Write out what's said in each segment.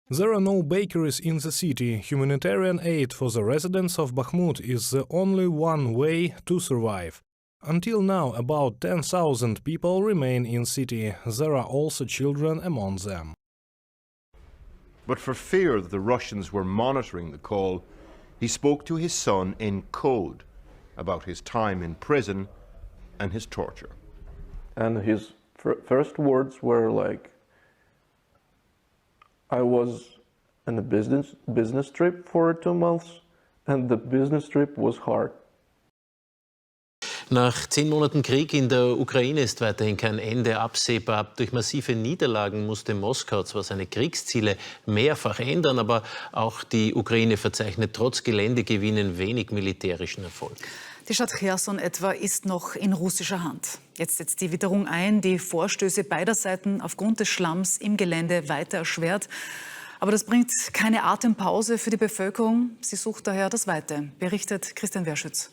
There are no bakeries in the city. Humanitarian aid for the residents of Bakhmut is the only one way to survive. Until now, about 10,000 people remain in city. There are also children among them. But for fear that the Russians were monitoring the call, he spoke to his son in code about his time in prison and his torture. And his first words were like, I was on a business trip for 2 months and the business trip was hard. Nach 10 Monaten Krieg in der Ukraine ist weiterhin kein Ende absehbar. Durch massive Niederlagen musste Moskau zwar seine Kriegsziele mehrfach ändern, aber auch die Ukraine verzeichnet trotz Geländegewinnen wenig militärischen Erfolg. Die Stadt Kherson etwa ist noch in russischer Hand. Jetzt setzt die Witterung ein, die Vorstöße beider Seiten aufgrund des Schlamms im Gelände weiter erschwert. Aber das bringt keine Atempause für die Bevölkerung. Sie sucht daher das Weite, berichtet Wehrschütz.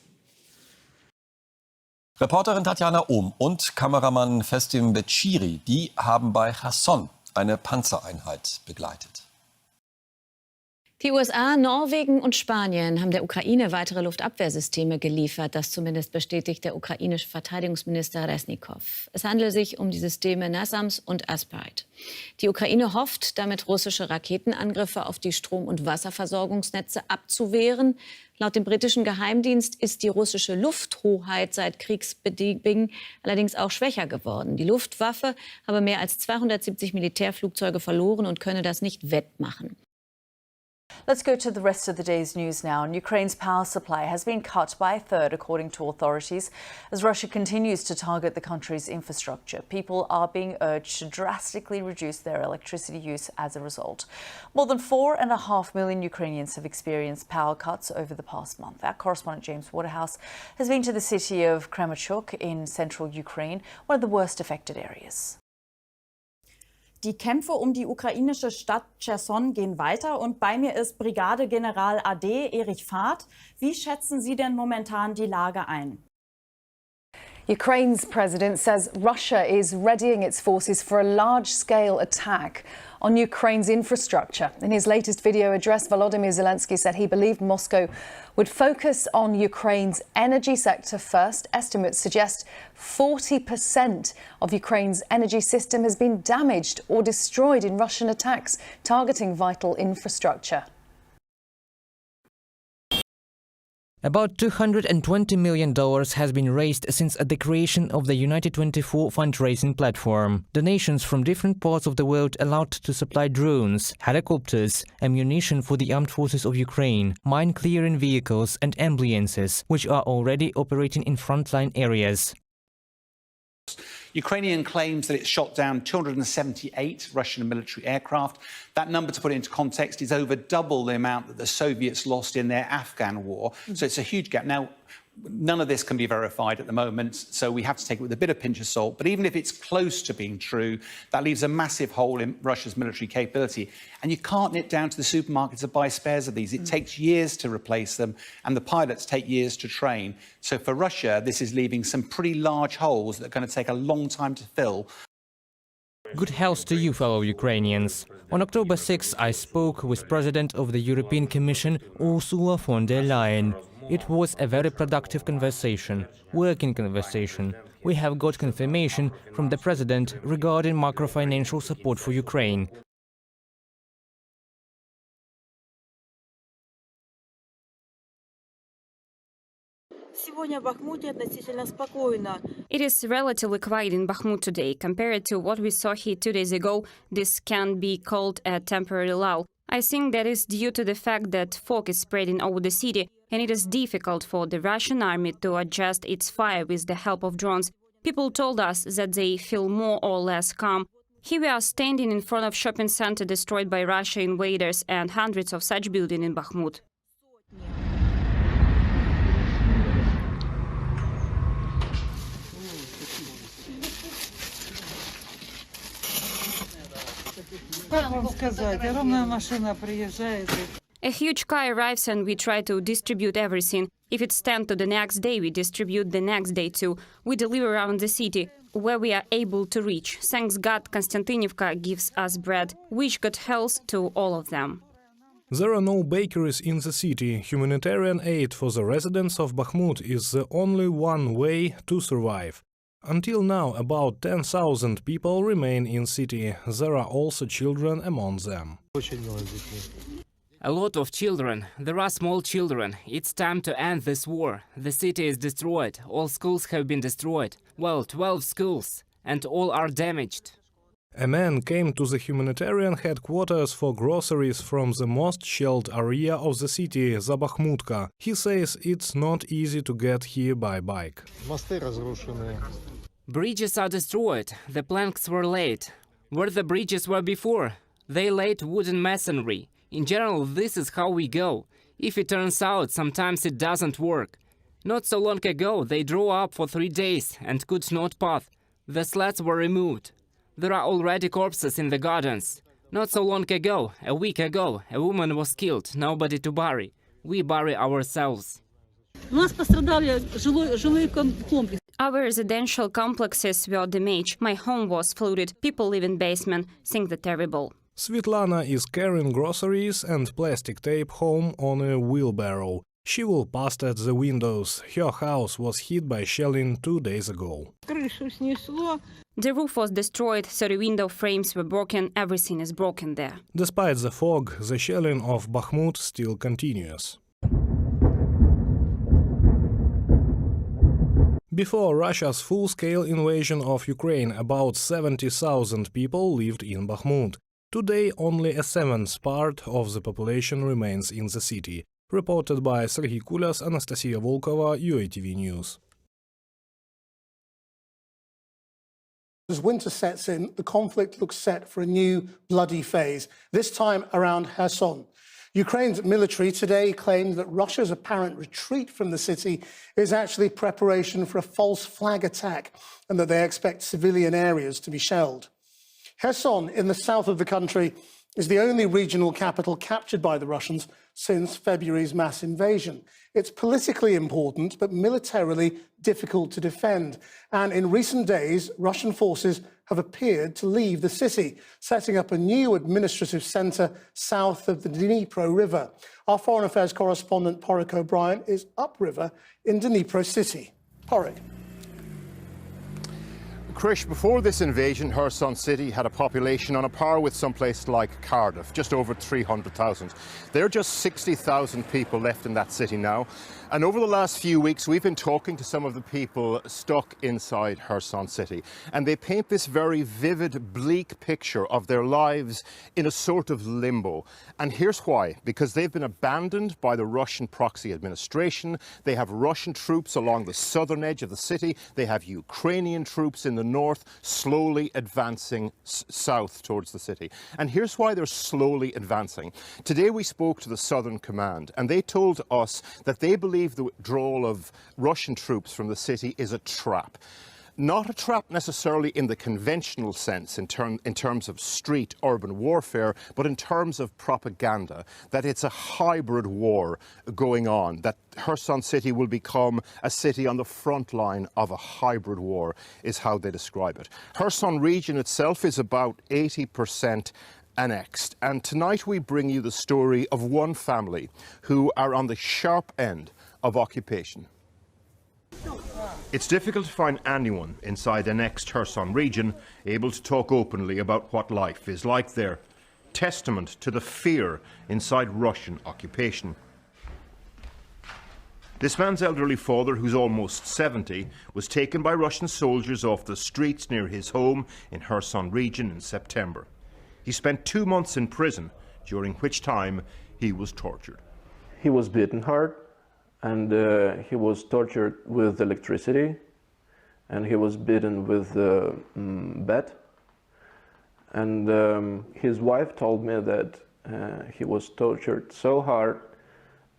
Reporterin Tatjana Ohm und Kameramann Festim Beciri, die haben bei Kherson eine Panzereinheit begleitet. Die USA, Norwegen und Spanien haben der Ukraine weitere Luftabwehrsysteme geliefert. Das zumindest bestätigt der ukrainische Verteidigungsminister Resnikow. Es handelt sich um die Systeme NASAMS und Paraic. Die Ukraine hofft, damit russische Raketenangriffe auf die Strom- und Wasserversorgungsnetze abzuwehren. Laut dem britischen Geheimdienst ist die russische Lufthoheit seit Kriegsbeginn allerdings auch schwächer geworden. Die Luftwaffe habe mehr als 270 Militärflugzeuge verloren und könne das nicht wettmachen. Let's go to the rest of the day's news now. And Ukraine's power supply has been cut by a third, according to authorities, as Russia continues to target the country's infrastructure. People are being urged to drastically reduce their electricity use as a result. More than 4.5 million Ukrainians have experienced power cuts over the past month. Our correspondent James Waterhouse has been to the city of Kremenchuk in central Ukraine, one of the worst affected areas. Die Kämpfe um die ukrainische Stadt Cherson gehen weiter und bei mir ist Brigadegeneral AD Erich Fahrt. Wie schätzen Sie denn momentan die Lage ein? Ukraine's president says Russia is readying its forces for a large-scale attack on Ukraine's infrastructure. In his latest video address, Volodymyr Zelensky said he believed Moscow would focus on Ukraine's energy sector first. Estimates suggest 40% of Ukraine's energy system has been damaged or destroyed in Russian attacks targeting vital infrastructure. About $220 million has been raised since the creation of the United 24 fundraising platform. Donations from different parts of the world allowed to supply drones, helicopters, ammunition for the armed forces of Ukraine, mine-clearing vehicles and ambulances, which are already operating in frontline areas. Ukrainian claims that it shot down 278 Russian military aircraft. That number, to put it into context, is over double the amount that the Soviets lost in their Afghan war. So it's a huge gap. Now, none of this can be verified at the moment, so we have to take it with a bit of pinch of salt. But even if it's close to being true, that leaves a massive hole in Russia's military capability. And you can't nip down to the supermarkets to buy spares of these. It takes years to replace them, and the pilots take years to train. So for Russia, this is leaving some pretty large holes that are going to take a long time to fill. Good health to you, fellow Ukrainians. On October 6, I spoke with President of the European Commission, Ursula von der Leyen. It was a very productive conversation, working conversation. We have got confirmation from the President regarding macro-financial support for Ukraine. It is relatively quiet in Bakhmut today. Compared to what we saw here 2 days ago, this can be called a temporary lull. I think that is due to the fact that fog is spreading over the city, and it is difficult for the Russian army to adjust its fire with the help of drones. People told us that they feel more or less calm. Here we are standing in front of shopping center destroyed by Russian invaders and hundreds of such buildings in Bakhmut. A huge car arrives and we try to distribute everything. If it's 10 to the next day, we distribute the next day too. We deliver around the city where we are able to reach. Thanks God, Konstantinivka gives us bread. Wish God health to all of them. There are no bakeries in the city. Humanitarian aid for the residents of Bakhmut is the only one way to survive. Until now, about 10,000 people remain in city. There are also children among them. A lot of children. There are small children. It's time to end this war. The city is destroyed. All schools have been destroyed. Well, 12 schools. And all are damaged. A man came to the humanitarian headquarters for groceries from the most shelled area of the city, Zabakhmutka. He says it's not easy to get here by bike. Bridges are destroyed. The planks were laid. Where the bridges were before, they laid wooden masonry. In general, this is how we go. If it turns out, sometimes it doesn't work. Not so long ago, they drew up for 3 days and could not path. The slats were removed. There are already corpses in the gardens. Not so long ago, a week ago, a woman was killed, nobody to bury. We bury ourselves. Our residential complexes were damaged. My home was flooded. People live in basement. Think the terrible. Svetlana is carrying groceries and plastic tape home on a wheelbarrow. She will pass at the windows. Her house was hit by shelling 2 days ago. The roof was destroyed, so the window frames were broken. Everything is broken there. Despite the fog, the shelling of Bakhmut still continues. Before Russia's full-scale invasion of Ukraine, about 70,000 people lived in Bakhmut. Today, only a seventh part of the population remains in the city. Reported by Sergei Kulas, Anastaseiya Volkova, UATV News. As winter sets in, the conflict looks set for a new bloody phase, this time around Kherson. Ukraine's military today claimed that Russia's apparent retreat from the city is actually preparation for a false flag attack and that they expect civilian areas to be shelled. Kherson, in the south of the country, is the only regional capital captured by the Russians since February's mass invasion. It's politically important, but militarily difficult to defend. And in recent days, Russian forces have appeared to leave the city, setting up a new administrative centre south of the Dnipro River. Our Foreign Affairs correspondent Paraic O'Brien is upriver in Dnipro City. Paraic. Krish, before this invasion, Kherson City had a population on a par with someplace like Cardiff, just over 300,000. There are just 60,000 people left in that city now. And over the last few weeks, we've been talking to some of the people stuck inside Kherson City. And they paint this very vivid, bleak picture of their lives in a sort of limbo. And here's why. Because they've been abandoned by the Russian proxy administration. They have Russian troops along the southern edge of the city. They have Ukrainian troops in the north slowly advancing south towards the city. And here's why they're slowly advancing. Today we spoke to the Southern Command and they told us that they believe the withdrawal of Russian troops from the city is a trap. Not a trap necessarily in the conventional sense in terms of street urban warfare, but in terms of propaganda, that it's a hybrid war going on, that Kherson City will become a city on the front line of a hybrid war, is how they describe it. Kherson region itself is about 80% annexed, and tonight we bring you the story of one family who are on the sharp end of occupation. It's difficult to find anyone inside the next Cherson region able to talk openly about what life is like there, testament to the fear inside Russian occupation. This man's elderly father, who's almost 70, was taken by Russian soldiers off the streets near his home in Kherson region in September. He spent 2 months in prison, during which time he was tortured. He was beaten hard. And he was tortured with electricity, and he was beaten with a bat. And his wife told me that he was tortured so hard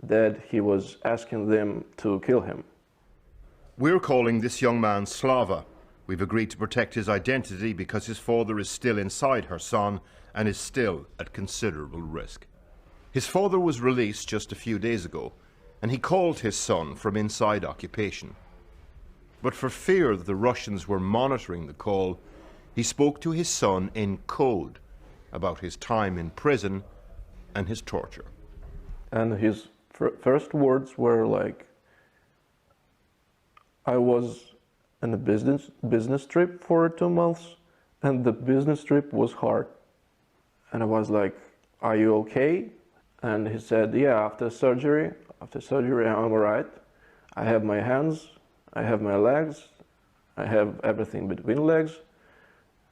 that he was asking them to kill him. We're calling this young man Slava. We've agreed to protect his identity because his father is still inside Kherson and is still at considerable risk. His father was released just a few days ago. and he called his son from inside occupation. But for fear that the Russians were monitoring the call, he spoke to his son in code about his time in prison and his torture. And his first words were like, I was on a business trip for 2 months, and the business trip was hard. And I was like, are you okay? And he said, yeah, after surgery I'm all right. I have my hands, I have my legs, I have everything between legs.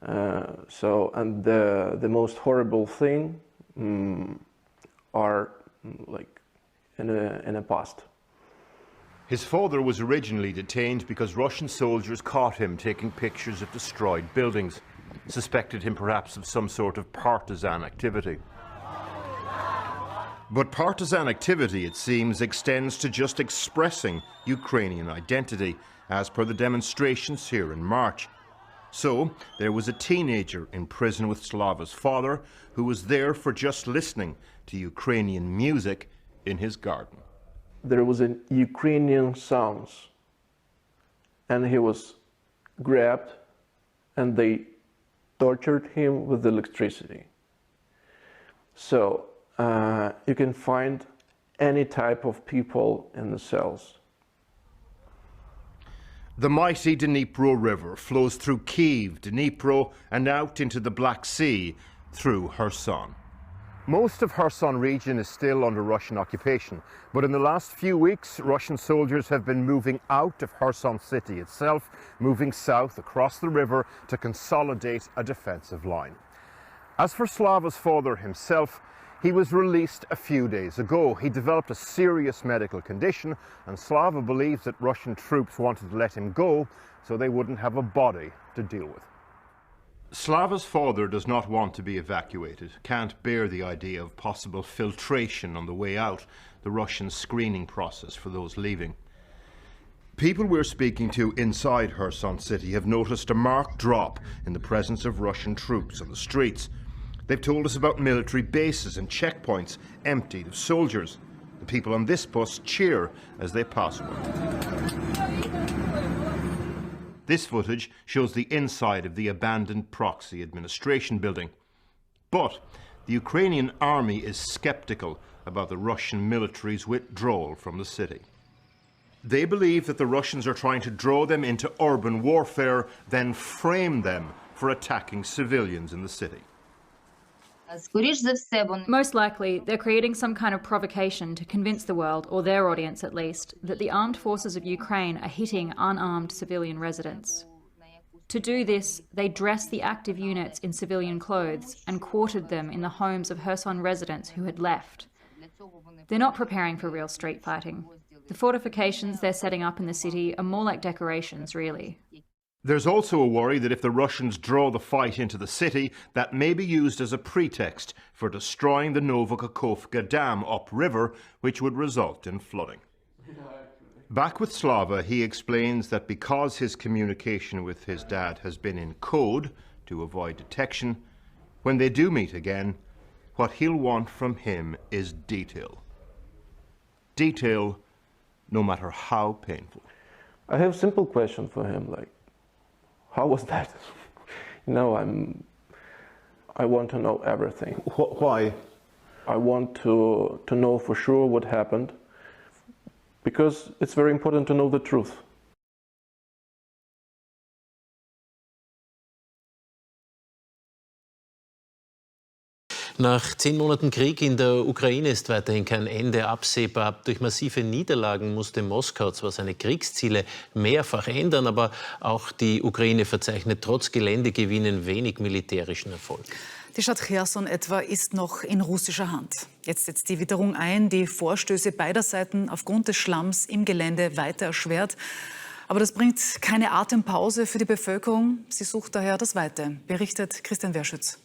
And the most horrible thing are like in a past. His father was originally detained because Russian soldiers caught him taking pictures of destroyed buildings, suspected him perhaps of some sort of partisan activity. But partisan activity, it seems, extends to just expressing Ukrainian identity, as per the demonstrations here in March. So, there was a teenager in prison with Slava's father who was there for just listening to Ukrainian music in his garden. There was a Ukrainian sounds, and he was grabbed, and they tortured him with electricity. So, you can find any type of people in the cells. The mighty Dnipro River flows through Kyiv, Dnipro, and out into the Black Sea through Kherson. Most of Kherson region is still under Russian occupation, but in the last few weeks, Russian soldiers have been moving out of Kherson city itself, moving south across the river to consolidate a defensive line. As for Slava's father himself, he was released a few days ago. He developed a serious medical condition, and Slava believes that Russian troops wanted to let him go so they wouldn't have a body to deal with. Slava's father does not want to be evacuated, can't bear the idea of possible filtration on the way out, the Russian screening process for those leaving. People we're speaking to inside Kherson city have noticed a marked drop in the presence of Russian troops on the streets. They've told us about military bases and checkpoints emptied of soldiers. The people on this bus cheer as they pass one. This footage shows the inside of the abandoned proxy administration building. But the Ukrainian army is skeptical about the Russian military's withdrawal from the city. They believe that the Russians are trying to draw them into urban warfare, then frame them for attacking civilians in the city. Most likely, they're creating some kind of provocation to convince the world, or their audience at least, that the armed forces of Ukraine are hitting unarmed civilian residents. To do this, they dressed the active units in civilian clothes and quartered them in the homes of Kherson residents who had left. They're not preparing for real street fighting. The fortifications they're setting up in the city are more like decorations, really. There's also a worry that if the Russians draw the fight into the city, that may be used as a pretext for destroying the Novokakhovka Dam upriver, which would result in flooding. Back with Slava, he explains that because his communication with his dad has been in code to avoid detection, when they do meet again, what he'll want from him is detail. Detail, no matter how painful. I have a simple question for him, like, how was that? I want to know everything. Why? I want to know for sure what happened, because it's very important to know the truth. Nach 10 Monaten Krieg in der Ukraine ist weiterhin kein Ende absehbar. Durch massive Niederlagen musste Moskau zwar seine Kriegsziele mehrfach ändern, aber auch die Ukraine verzeichnet trotz Geländegewinnen wenig militärischen Erfolg. Die Stadt Cherson etwa ist noch in russischer Hand. Jetzt setzt die Witterung ein, die Vorstöße beider Seiten aufgrund des Schlamms im Gelände weiter erschwert. Aber das bringt keine Atempause für die Bevölkerung. Sie sucht daher das Weite, berichtet Wehrschütz.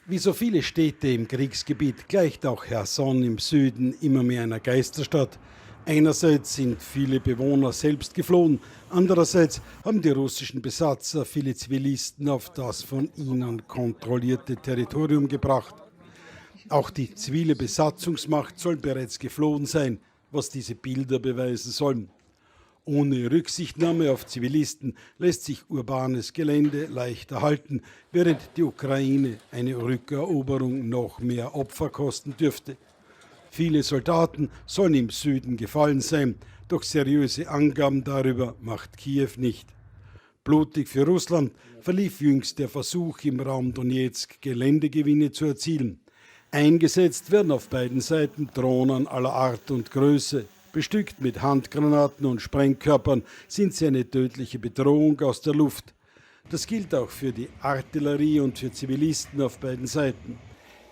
Wie so viele Städte im Kriegsgebiet gleicht auch Kherson im Süden immer mehr einer Geisterstadt. Einerseits sind viele Bewohner selbst geflohen, andererseits haben die russischen Besatzer viele Zivilisten auf das von ihnen kontrollierte Territorium gebracht. Auch die zivile Besatzungsmacht soll bereits geflohen sein, was diese Bilder beweisen sollen. Ohne Rücksichtnahme auf Zivilisten lässt sich urbanes Gelände leicht erhalten, während die Ukraine eine Rückeroberung noch mehr Opfer kosten dürfte. Viele Soldaten sollen im Süden gefallen sein, doch seriöse Angaben darüber macht Kiew nicht. Blutig für Russland verlief jüngst der Versuch, im Raum Donetsk Geländegewinne zu erzielen. Eingesetzt werden auf beiden Seiten Drohnen aller Art und Größe. Bestückt mit Handgranaten und Sprengkörpern sind sie eine tödliche Bedrohung aus der Luft. Das gilt auch für die Artillerie und für Zivilisten auf beiden Seiten.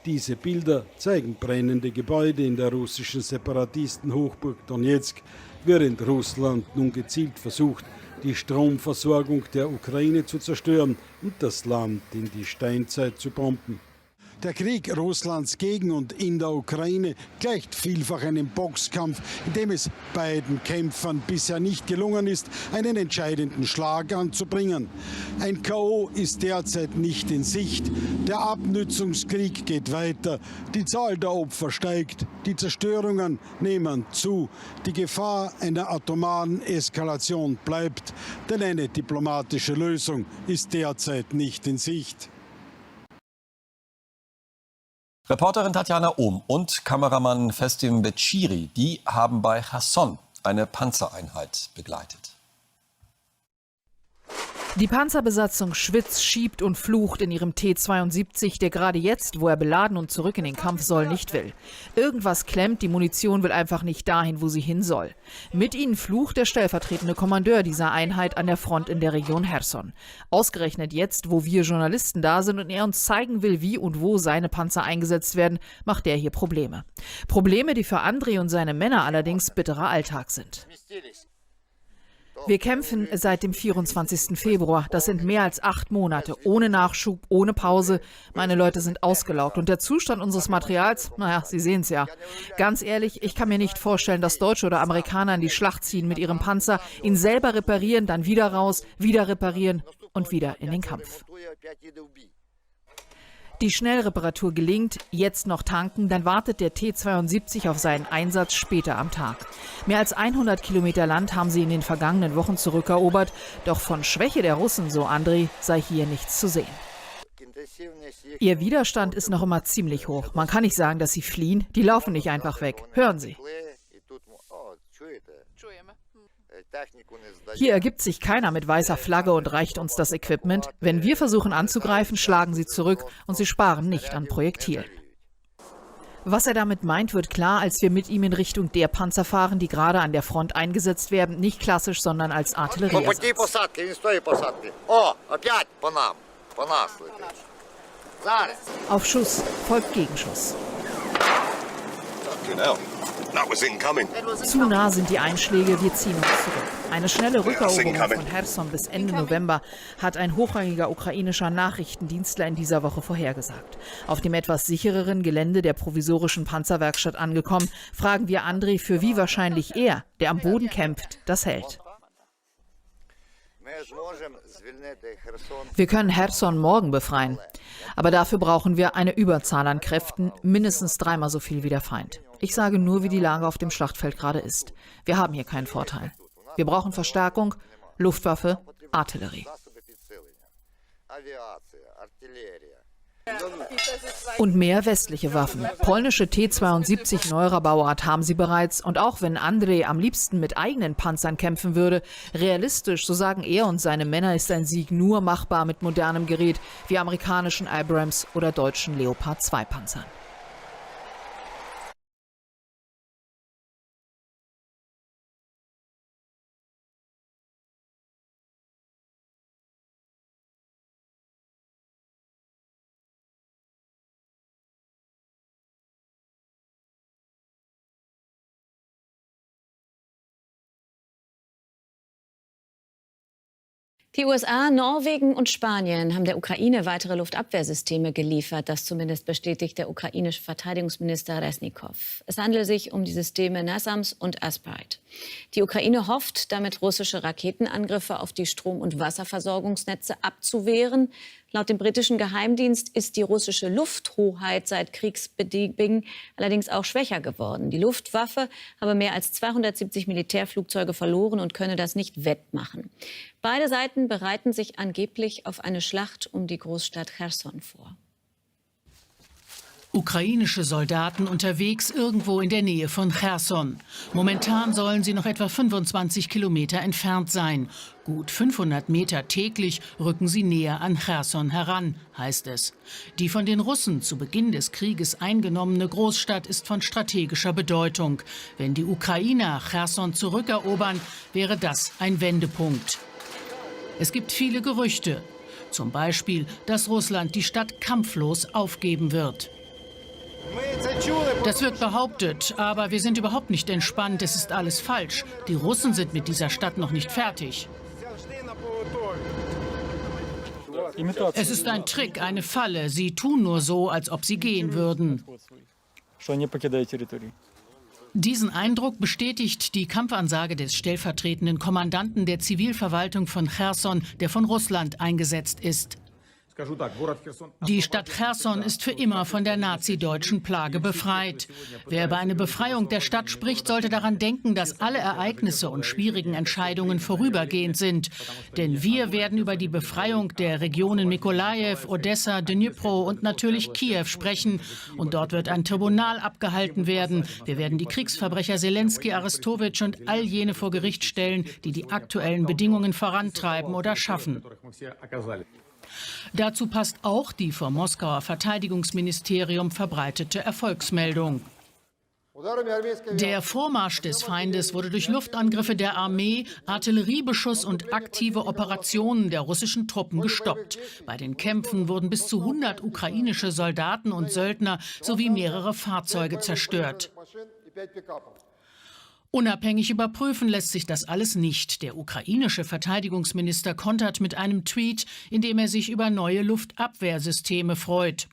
Diese Bilder zeigen brennende Gebäude in der russischen Separatistenhochburg Donetsk, während Russland nun gezielt versucht, die Stromversorgung der Ukraine zu zerstören und das Land in die Steinzeit zu bomben. Der Krieg Russlands gegen und in der Ukraine gleicht vielfach einem Boxkampf, in dem es beiden Kämpfern bisher nicht gelungen ist, einen entscheidenden Schlag anzubringen. Ein K.O. ist derzeit nicht in Sicht. Der Abnützungskrieg geht weiter. Die Zahl der Opfer steigt. Die Zerstörungen nehmen zu. Die Gefahr einer atomaren Eskalation bleibt. Denn eine diplomatische Lösung ist derzeit nicht in Sicht. Reporterin Tatjana Ohm und Kameramann Festim Beciri, die haben bei Kherson eine Panzereinheit begleitet. Die Panzerbesatzung schwitzt, schiebt und flucht in ihrem T-72, der gerade jetzt, wo er beladen und zurück in den Kampf soll, nicht will. Irgendwas klemmt, die Munition will einfach nicht dahin, wo sie hin soll. Mit ihnen flucht der stellvertretende Kommandeur dieser Einheit an der Front in der Region Kherson. Ausgerechnet jetzt, wo wir Journalisten da sind und er uns zeigen will, wie und wo seine Panzer eingesetzt werden, macht er hier Probleme. Probleme, die für Andrei und seine Männer allerdings bitterer Alltag sind. Wir kämpfen seit dem 24. Februar. Das sind mehr als 8 Monate. Ohne Nachschub, ohne Pause. Meine Leute sind ausgelaugt. Und der Zustand unseres Materials, naja, Sie sehen es ja. Ganz ehrlich, ich kann mir nicht vorstellen, dass Deutsche oder Amerikaner in die Schlacht ziehen mit ihrem Panzer, ihn selber reparieren, dann wieder raus, wieder reparieren und wieder in den Kampf. Die Schnellreparatur gelingt, jetzt noch tanken, dann wartet der T-72 auf seinen Einsatz später am Tag. Mehr als 100 Kilometer Land haben sie in den vergangenen Wochen zurückerobert, doch von Schwäche der Russen, so Andrei, sei hier nichts zu sehen. Ihr Widerstand ist noch immer ziemlich hoch. Man kann nicht sagen, dass sie fliehen, die laufen nicht einfach weg. Hören Sie. Hier ergibt sich keiner mit weißer Flagge und reicht uns das Equipment. Wenn wir versuchen anzugreifen, schlagen sie zurück und sie sparen nicht an Projektilen. Was er damit meint, wird klar, als wir mit ihm in Richtung der Panzer fahren, die gerade an der Front eingesetzt werden. Nicht klassisch, sondern als Artillerieersatz. Auf Schuss folgt Gegenschuss. Zu nah sind die Einschläge, wir ziehen uns zurück. Eine schnelle Rückeroberung von Kherson bis Ende November hat ein hochrangiger ukrainischer Nachrichtendienstler in dieser Woche vorhergesagt. Auf dem etwas sichereren Gelände der provisorischen Panzerwerkstatt angekommen, fragen wir Andrei, für wie wahrscheinlich er, der am Boden kämpft, das hält. Wir können Kherson morgen befreien, aber dafür brauchen wir eine Überzahl an Kräften, mindestens 3-mal so viel wie der Feind. Ich sage nur, wie die Lage auf dem Schlachtfeld gerade ist. Wir haben hier keinen Vorteil. Wir brauchen Verstärkung, Luftwaffe, Artillerie. Und mehr westliche Waffen. Polnische T-72 neuerer Bauart haben sie bereits. Und auch wenn Andrei am liebsten mit eigenen Panzern kämpfen würde, realistisch, so sagen er und seine Männer, ist ein Sieg nur machbar mit modernem Gerät wie amerikanischen Abrams oder deutschen Leopard-2-Panzern. Die USA, Norwegen und Spanien haben der Ukraine weitere Luftabwehrsysteme geliefert. Das zumindest bestätigt der ukrainische Verteidigungsminister Resnikow. Es handelt sich um die Systeme NASAMS und Aspide. Die Ukraine hofft, damit russische Raketenangriffe auf die Strom- und Wasserversorgungsnetze abzuwehren. Laut dem britischen Geheimdienst ist die russische Lufthoheit seit Kriegsbeginn allerdings auch schwächer geworden. Die Luftwaffe habe mehr als 270 Militärflugzeuge verloren und könne das nicht wettmachen. Beide Seiten bereiten sich angeblich auf eine Schlacht um die Großstadt Kherson vor. Ukrainische Soldaten unterwegs irgendwo in der Nähe von Kherson. Momentan sollen sie noch etwa 25 Kilometer entfernt sein. Gut 500 Meter täglich rücken sie näher an Kherson heran, heißt es. Die von den Russen zu Beginn des Krieges eingenommene Großstadt ist von strategischer Bedeutung. Wenn die Ukrainer Kherson zurückerobern, wäre das ein Wendepunkt. Es gibt viele Gerüchte. Zum Beispiel, dass Russland die Stadt kampflos aufgeben wird. Das wird behauptet, aber wir sind überhaupt nicht entspannt. Es ist alles falsch. Die Russen sind mit dieser Stadt noch nicht fertig. Es ist ein Trick, eine Falle. Sie tun nur so, als ob sie gehen würden. Diesen Eindruck bestätigt die Kampfansage des stellvertretenden Kommandanten der Zivilverwaltung von Kherson, der von Russland eingesetzt ist. Die Stadt Kherson ist für immer von der nazi-deutschen Plage befreit. Wer über eine Befreiung der Stadt spricht, sollte daran denken, dass alle Ereignisse und schwierigen Entscheidungen vorübergehend sind. Denn wir werden über die Befreiung der Regionen Mykolajiw, Odessa, Dnipro und natürlich Kiew sprechen. Und dort wird ein Tribunal abgehalten werden. Wir werden die Kriegsverbrecher Zelensky, Arestowitsch und all jene vor Gericht stellen, die die aktuellen Bedingungen vorantreiben oder schaffen. Dazu passt auch die vom Moskauer Verteidigungsministerium verbreitete Erfolgsmeldung. Der Vormarsch des Feindes wurde durch Luftangriffe der Armee, Artilleriebeschuss und aktive Operationen der russischen Truppen gestoppt. Bei den Kämpfen wurden bis zu 100 ukrainische Soldaten und Söldner sowie mehrere Fahrzeuge zerstört. Unabhängig überprüfen lässt sich das alles nicht. Der ukrainische Verteidigungsminister kontert mit einem Tweet, in dem er sich über neue Luftabwehrsysteme freut.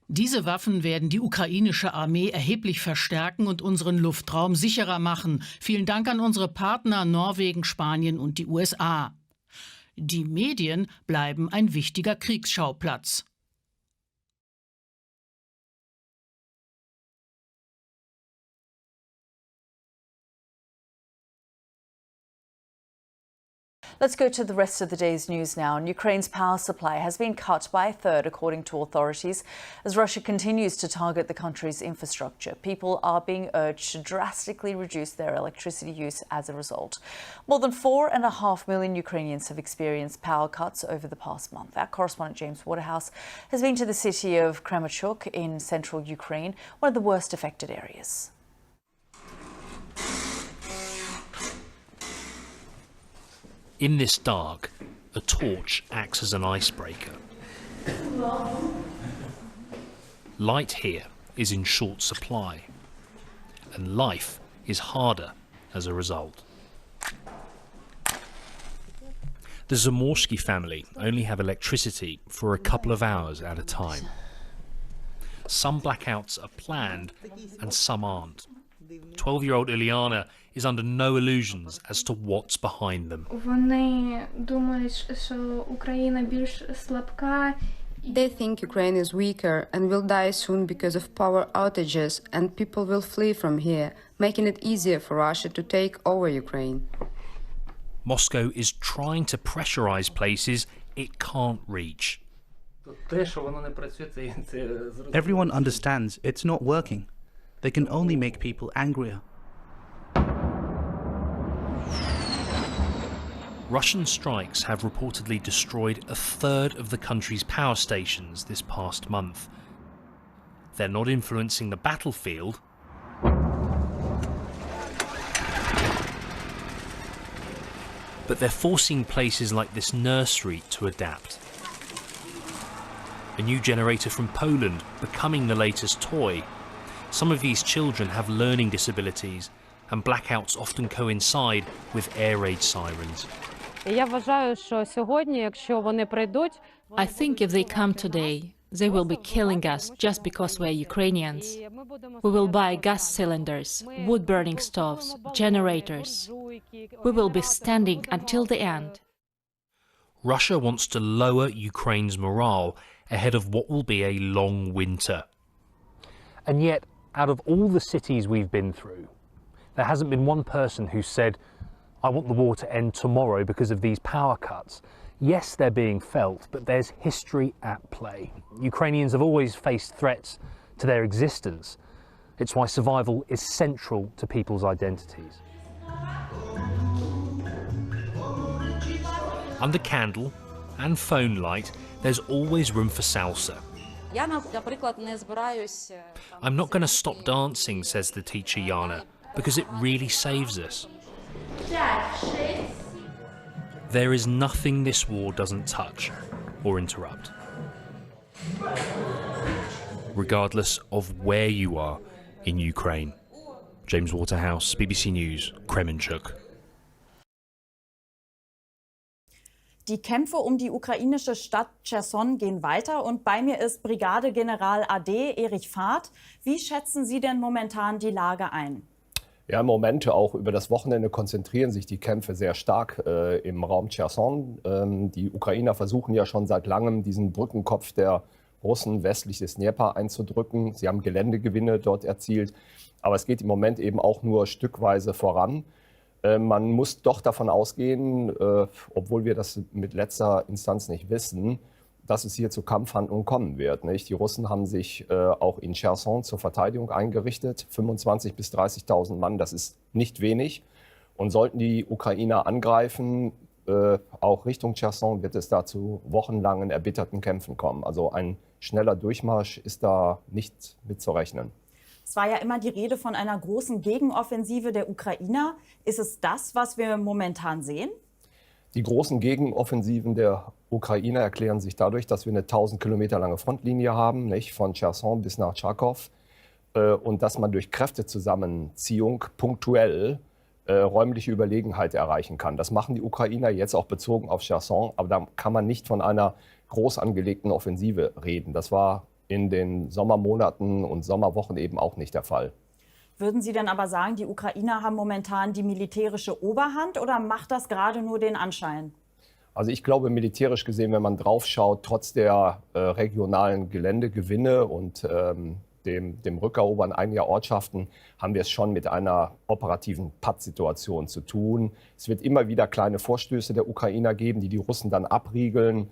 Diese Waffen werden die ukrainische Armee erheblich verstärken und unseren Luftraum sicherer machen. Vielen Dank an unsere Partner Norwegen, Spanien und die USA. Die Medien bleiben ein wichtiger Kriegsschauplatz. Let's go to the rest of the day's news now. And Ukraine's power supply has been cut by a third, according to authorities, as Russia continues to target the country's infrastructure. People are being urged to drastically reduce their electricity use as a result. More than 4.5 million Ukrainians have experienced power cuts over the past month. Our correspondent James Waterhouse has been to the city of Kremenchuk in central Ukraine, one of the worst affected areas. In this dark, a torch acts as an icebreaker. Light here is in short supply, and life is harder as a result. The Zamorsky family only have electricity for a couple of hours at a time. Some blackouts are planned and some aren't. 12-year-old Ilyana is under no illusions as to what's behind them. They think Ukraine is weaker and will die soon because of power outages, and people will flee from here, making it easier for Russia to take over Ukraine. Moscow is trying to pressurize places it can't reach. Everyone understands it's not working. They can only make people angrier. Russian strikes have reportedly destroyed a third of the country's power stations this past month. They're not influencing the battlefield, but they're forcing places like this nursery to adapt. A new generator from Poland becoming the latest toy. Some of these children have learning disabilities, and blackouts often coincide with air raid sirens. I think if they come today, they will be killing us just because we're Ukrainians. We will buy gas cylinders, wood-burning stoves, generators. We will be standing until the end. Russia wants to lower Ukraine's morale ahead of what will be a long winter. And yet, out of all the cities we've been through, there hasn't been one person who said, I want the war to end tomorrow because of these power cuts. Yes, they're being felt, but there's history at play. Ukrainians have always faced threats to their existence. It's why survival is central to people's identities. Under candle and phone light, there's always room for salsa. I'm not going to stop dancing, says the teacher Yana, because it really saves us. There is nothing this war doesn't touch or interrupt, regardless of where you are in Ukraine. James Waterhouse, BBC News, Kremenchuk. Die Kämpfe um die ukrainische Stadt Cherson gehen weiter und bei mir ist Brigadegeneral AD Erich Fahrt. Wie schätzen Sie denn momentan die Lage ein? Ja, im Moment, auch über das Wochenende, konzentrieren sich die Kämpfe sehr stark im Raum Cherson. Die Ukrainer versuchen ja schon seit langem, diesen Brückenkopf der Russen westlich des Dnepr einzudrücken. Sie haben Geländegewinne dort erzielt, aber es geht im Moment eben auch nur stückweise voran. Man muss doch davon ausgehen, obwohl wir das mit letzter Instanz nicht wissen, dass es hier zu Kampfhandlungen kommen wird. Nicht? Die Russen haben sich auch in Cherson zur Verteidigung eingerichtet. 25.000 bis 30.000 Mann, das ist nicht wenig. Und sollten die Ukrainer angreifen, auch Richtung Cherson, wird es da zu wochenlangen erbitterten Kämpfen kommen. Also ein schneller Durchmarsch ist da nicht mit zu rechnen. Es war ja immer die Rede von einer großen Gegenoffensive der Ukrainer. Ist es das, was wir momentan sehen? Die großen Gegenoffensiven der Ukrainer erklären sich dadurch, dass wir eine 1000 Kilometer lange Frontlinie haben, nicht, von Cherson bis nach Charkow, und dass man durch Kräftezusammenziehung punktuell räumliche Überlegenheit erreichen kann. Das machen die Ukrainer jetzt auch bezogen auf Cherson, aber da kann man nicht von einer groß angelegten Offensive reden. Das war in den Sommermonaten und Sommerwochen eben auch nicht der Fall. Würden Sie denn aber sagen, die Ukrainer haben momentan die militärische Oberhand oder macht das gerade nur den Anschein? Also ich glaube, militärisch gesehen, wenn man drauf schaut, trotz der regionalen Geländegewinne und dem Rückerobern einiger Ortschaften, haben wir es schon mit einer operativen Pattsituation zu tun. Es wird immer wieder kleine Vorstöße der Ukrainer geben, die Russen dann abriegeln,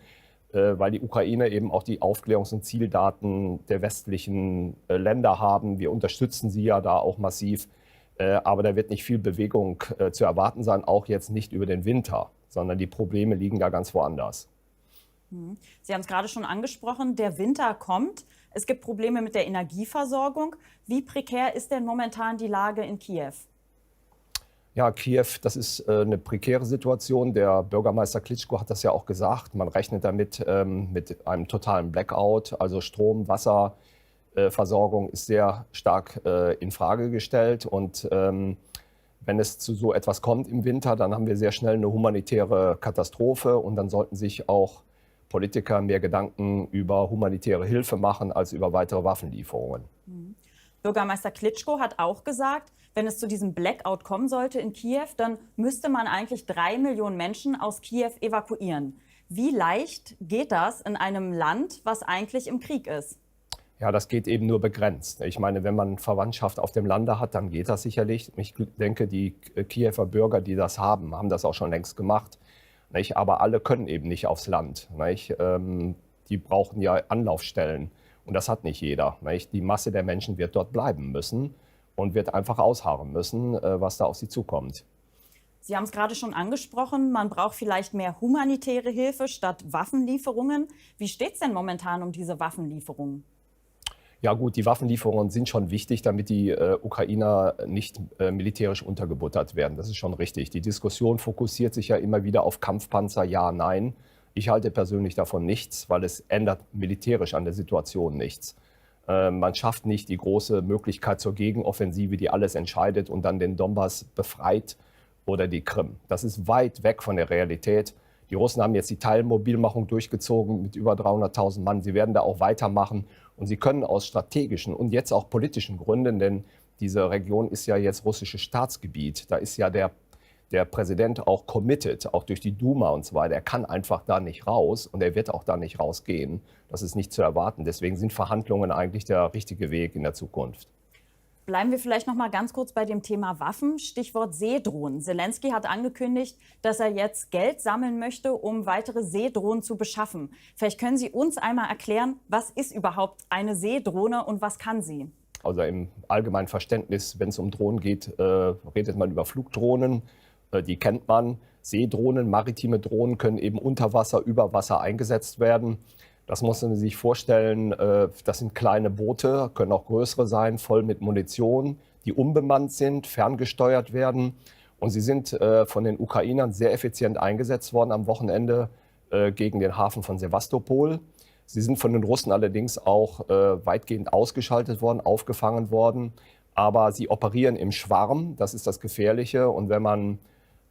weil die Ukrainer eben auch die Aufklärungs- und Zieldaten der westlichen Länder haben. Wir unterstützen sie ja da auch massiv. Aber da wird nicht viel Bewegung zu erwarten sein, auch jetzt nicht über den Winter, sondern die Probleme liegen da ganz woanders. Sie haben es gerade schon angesprochen, der Winter kommt. Es gibt Probleme mit der Energieversorgung. Wie prekär ist denn momentan die Lage in Kiew? Ja, Kiew, das ist eine prekäre Situation. Der Bürgermeister Klitschko hat das ja auch gesagt. Man rechnet damit mit einem totalen Blackout. Also Strom, Wasserversorgung ist sehr stark in Frage gestellt. Und wenn es zu so etwas kommt im Winter, dann haben wir sehr schnell eine humanitäre Katastrophe. Und dann sollten sich auch Politiker mehr Gedanken über humanitäre Hilfe machen als über weitere Waffenlieferungen. Bürgermeister Klitschko hat auch gesagt, wenn es zu diesem Blackout kommen sollte in Kiew, dann müsste man eigentlich 3 Millionen Menschen aus Kiew evakuieren. Wie leicht geht das in einem Land, was eigentlich im Krieg ist? Ja, das geht eben nur begrenzt. Ich meine, wenn man Verwandtschaft auf dem Lande hat, dann geht das sicherlich. Ich denke, die Kiewer Bürger, die das haben das auch schon längst gemacht. Aber alle können eben nicht aufs Land. Die brauchen ja Anlaufstellen. Und das hat nicht jeder. Die Masse der Menschen wird dort bleiben müssen und wird einfach ausharren müssen, was da auf sie zukommt. Sie haben es gerade schon angesprochen, man braucht vielleicht mehr humanitäre Hilfe statt Waffenlieferungen. Wie steht es denn momentan um diese Waffenlieferungen? Ja gut, die Waffenlieferungen sind schon wichtig, damit die Ukrainer nicht militärisch untergebuttert werden. Das ist schon richtig. Die Diskussion fokussiert sich ja immer wieder auf Kampfpanzer, ja, nein. Ich halte persönlich davon nichts, weil es ändert militärisch an der Situation nichts. Man schafft nicht die große Möglichkeit zur Gegenoffensive, die alles entscheidet und dann den Donbas befreit oder die Krim. Das ist weit weg von der Realität. Die Russen haben jetzt die Teilmobilmachung durchgezogen mit über 300.000 Mann. Sie werden da auch weitermachen und sie können aus strategischen und jetzt auch politischen Gründen, denn diese Region ist ja jetzt russisches Staatsgebiet. Da ist ja der Präsident auch committed, auch durch die Duma und so weiter. Er kann einfach da nicht raus und er wird auch da nicht rausgehen. Das ist nicht zu erwarten. Deswegen sind Verhandlungen eigentlich der richtige Weg in der Zukunft. Bleiben wir vielleicht noch mal ganz kurz bei dem Thema Waffen. Stichwort Seedrohnen. Zelensky hat angekündigt, dass er jetzt Geld sammeln möchte, um weitere Seedrohnen zu beschaffen. Vielleicht können Sie uns einmal erklären, was ist überhaupt eine Seedrohne und was kann sie? Also im allgemeinen Verständnis, wenn es um Drohnen geht, redet man über Flugdrohnen. Die kennt man. Seedrohnen, maritime Drohnen können eben unter Wasser, über Wasser eingesetzt werden. Das muss man sich vorstellen, das sind kleine Boote, können auch größere sein, voll mit Munition, die unbemannt sind, ferngesteuert werden. Und sie sind von den Ukrainern sehr effizient eingesetzt worden am Wochenende gegen den Hafen von Sewastopol. Sie sind von den Russen allerdings auch weitgehend ausgeschaltet worden, aufgefangen worden. Aber sie operieren im Schwarm, das ist das Gefährliche. Und wenn man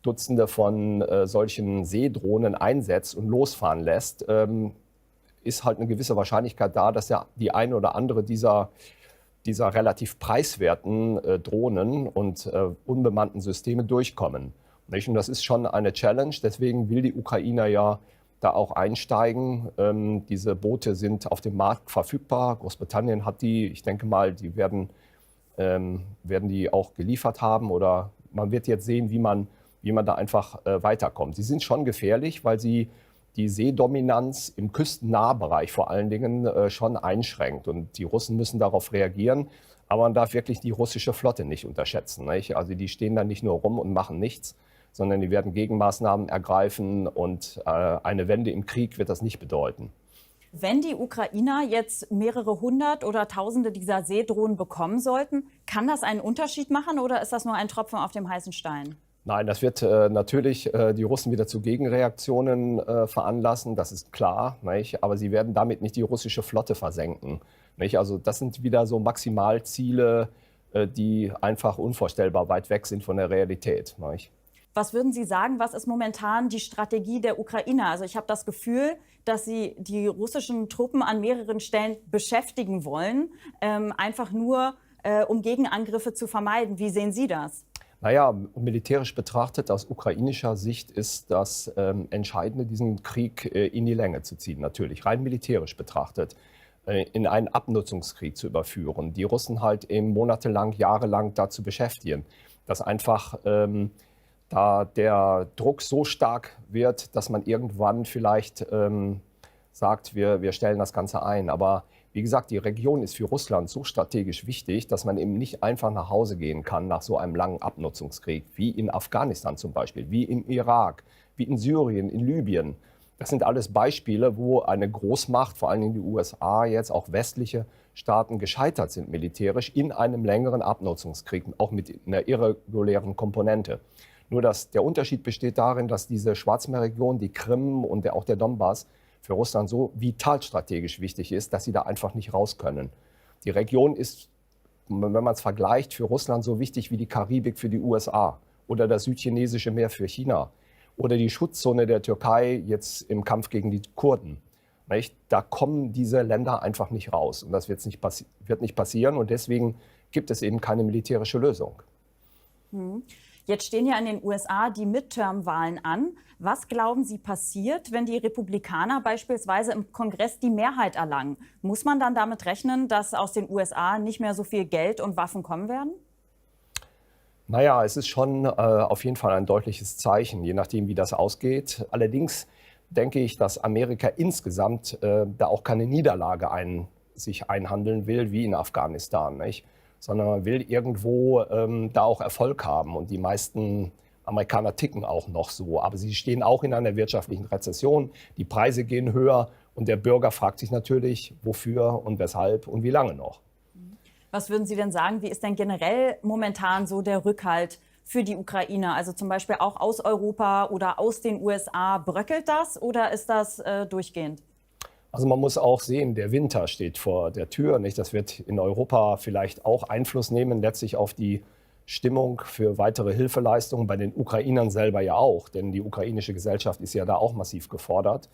Dutzende von solchen Seedrohnen einsetzt und losfahren lässt, ist halt eine gewisse Wahrscheinlichkeit da, dass ja die eine oder andere dieser relativ preiswerten Drohnen und unbemannten Systeme durchkommen. Und das ist schon eine Challenge, deswegen will die Ukrainer ja da auch einsteigen. Diese Boote sind auf dem Markt verfügbar. Großbritannien hat die, ich denke mal, die werden die auch geliefert haben oder man wird jetzt sehen, wie man da einfach weiterkommt. Sie sind schon gefährlich, weil sie die Seedominanz im Küstennahbereich vor allen Dingen schon einschränkt. Und die Russen müssen darauf reagieren. Aber man darf wirklich die russische Flotte nicht unterschätzen. Nicht? Also die stehen da nicht nur rum und machen nichts, sondern die werden Gegenmaßnahmen ergreifen. Und eine Wende im Krieg wird das nicht bedeuten. Wenn die Ukrainer jetzt mehrere hundert oder tausende dieser Seedrohnen bekommen sollten, kann das einen Unterschied machen oder ist das nur ein Tropfen auf dem heißen Stein? Nein, das wird natürlich die Russen wieder zu Gegenreaktionen veranlassen, das ist klar. Nicht? Aber sie werden damit nicht die russische Flotte versenken. Nicht? Also das sind wieder so Maximalziele, die einfach unvorstellbar weit weg sind von der Realität. Nicht? Was würden Sie sagen, was ist momentan die Strategie der Ukrainer? Also ich habe das Gefühl, dass sie die russischen Truppen an mehreren Stellen beschäftigen wollen, einfach nur, um Gegenangriffe zu vermeiden. Wie sehen Sie das? Naja, militärisch betrachtet, aus ukrainischer Sicht ist das Entscheidende, diesen Krieg in die Länge zu ziehen, natürlich, rein militärisch betrachtet, in einen Abnutzungskrieg zu überführen. Die Russen halt eben monatelang, jahrelang dazu beschäftigen, dass einfach da der Druck so stark wird, dass man irgendwann vielleicht sagt, wir stellen das Ganze ein. Aber wie gesagt, die Region ist für Russland so strategisch wichtig, dass man eben nicht einfach nach Hause gehen kann nach so einem langen Abnutzungskrieg, wie in Afghanistan zum Beispiel, wie im Irak, wie in Syrien, in Libyen. Das sind alles Beispiele, wo eine Großmacht, vor allem die USA, jetzt auch westliche Staaten gescheitert sind militärisch in einem längeren Abnutzungskrieg, auch mit einer irregulären Komponente. Nur der Unterschied besteht darin, dass diese Schwarzmeerregion, die Krim und auch der Donbas für Russland so vital strategisch wichtig ist, dass sie da einfach nicht raus können. Die Region ist, wenn man es vergleicht, für Russland so wichtig wie die Karibik für die USA oder das südchinesische Meer für China oder die Schutzzone der Türkei jetzt im Kampf gegen die Kurden. Nicht? Da kommen diese Länder einfach nicht raus und das wird nicht passieren und deswegen gibt es eben keine militärische Lösung. Jetzt stehen ja in den USA die Midterm-Wahlen an. Was glauben Sie passiert, wenn die Republikaner beispielsweise im Kongress die Mehrheit erlangen? Muss man dann damit rechnen, dass aus den USA nicht mehr so viel Geld und Waffen kommen werden? Naja, es ist schon auf jeden Fall ein deutliches Zeichen, je nachdem, wie das ausgeht. Allerdings denke ich, dass Amerika insgesamt da auch keine Niederlage sich einhandeln will, wie in Afghanistan, nicht? Sondern man will irgendwo da auch Erfolg haben. Und die meisten Amerikaner ticken auch noch so. Aber sie stehen auch in einer wirtschaftlichen Rezession. Die Preise gehen höher und der Bürger fragt sich natürlich, wofür und weshalb und wie lange noch. Was würden Sie denn sagen, wie ist denn generell momentan so der Rückhalt für die Ukrainer? Also zum Beispiel auch aus Europa oder aus den USA. Bröckelt das oder ist das durchgehend? Also man muss auch sehen, der Winter steht vor der Tür. Nicht? Das wird in Europa vielleicht auch Einfluss nehmen, letztlich auf die Stimmung für weitere Hilfeleistungen, bei den Ukrainern selber ja auch, denn die ukrainische Gesellschaft ist ja da auch massiv gefordert.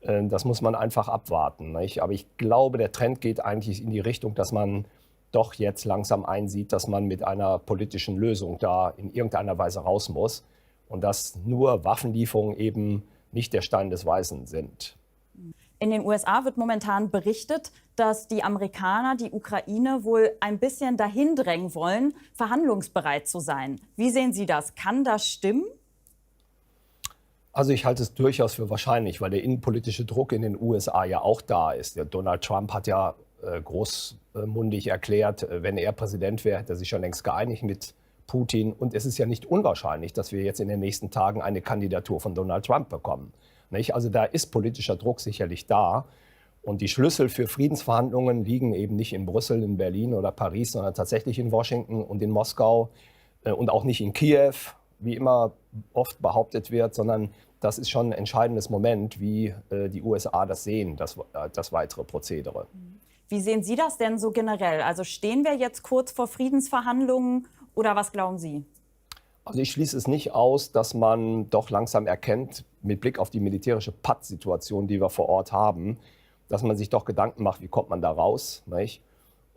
Das muss man einfach abwarten. Nicht? Aber ich glaube, der Trend geht eigentlich in die Richtung, dass man doch jetzt langsam einsieht, dass man mit einer politischen Lösung da in irgendeiner Weise raus muss. und dass nur Waffenlieferungen eben nicht der Stein des Weisen sind. In den USA wird momentan berichtet, dass die Amerikaner die Ukraine wohl ein bisschen dahin drängen wollen, verhandlungsbereit zu sein. Wie sehen Sie das? Kann das stimmen? Also ich halte es durchaus für wahrscheinlich, weil der innenpolitische Druck in den USA ja auch da ist. Der Donald Trump hat ja großmundig erklärt, wenn er Präsident wäre, hätte er sich schon längst geeinigt mit Putin. Und es ist ja nicht unwahrscheinlich, dass wir jetzt in den nächsten Tagen eine Kandidatur von Donald Trump bekommen. Also da ist politischer Druck sicherlich da. Und die Schlüssel für Friedensverhandlungen liegen eben nicht in Brüssel, in Berlin oder Paris, sondern tatsächlich in Washington und in Moskau und auch nicht in Kiew, wie immer oft behauptet wird, sondern das ist schon ein entscheidendes Moment, wie die USA das sehen, das weitere Prozedere. Wie sehen Sie das denn so generell? Also stehen wir jetzt kurz vor Friedensverhandlungen oder was glauben Sie? Also ich schließe es nicht aus, dass man doch langsam erkennt, mit Blick auf die militärische Pattsituation, die wir vor Ort haben, dass man sich doch Gedanken macht, wie kommt man da raus, nicht?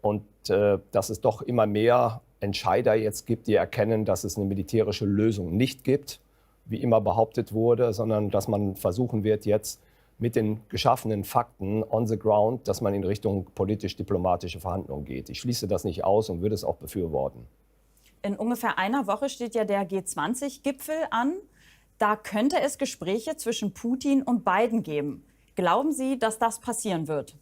Und dass es doch immer mehr Entscheider jetzt gibt, die erkennen, dass es eine militärische Lösung nicht gibt, wie immer behauptet wurde, sondern dass man versuchen wird, jetzt mit den geschaffenen Fakten on the ground, dass man in Richtung politisch-diplomatische Verhandlungen geht. Ich schließe das nicht aus und würde es auch befürworten. In ungefähr einer Woche steht ja der G20-Gipfel an. Da könnte es Gespräche zwischen Putin und Biden geben. Glauben Sie, dass das passieren wird?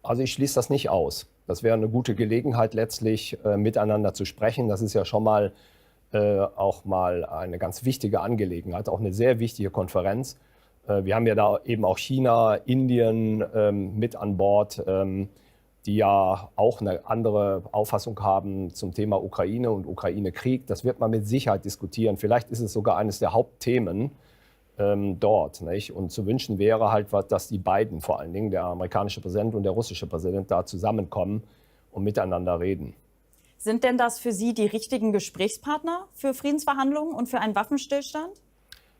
Also ich schließe das nicht aus. Das wäre eine gute Gelegenheit, letztlich miteinander zu sprechen. Das ist ja schon mal auch mal eine ganz wichtige Angelegenheit, auch eine sehr wichtige Konferenz. Wir haben ja da eben auch China, Indien mit an Bord, die ja auch eine andere Auffassung haben zum Thema Ukraine und Ukraine-Krieg. Das wird man mit Sicherheit diskutieren. Vielleicht ist es sogar eines der Hauptthemen dort. Nicht? Und zu wünschen wäre halt, dass die beiden, vor allen Dingen der amerikanische Präsident und der russische Präsident, da zusammenkommen und miteinander reden. Sind denn das für Sie die richtigen Gesprächspartner für Friedensverhandlungen und für einen Waffenstillstand?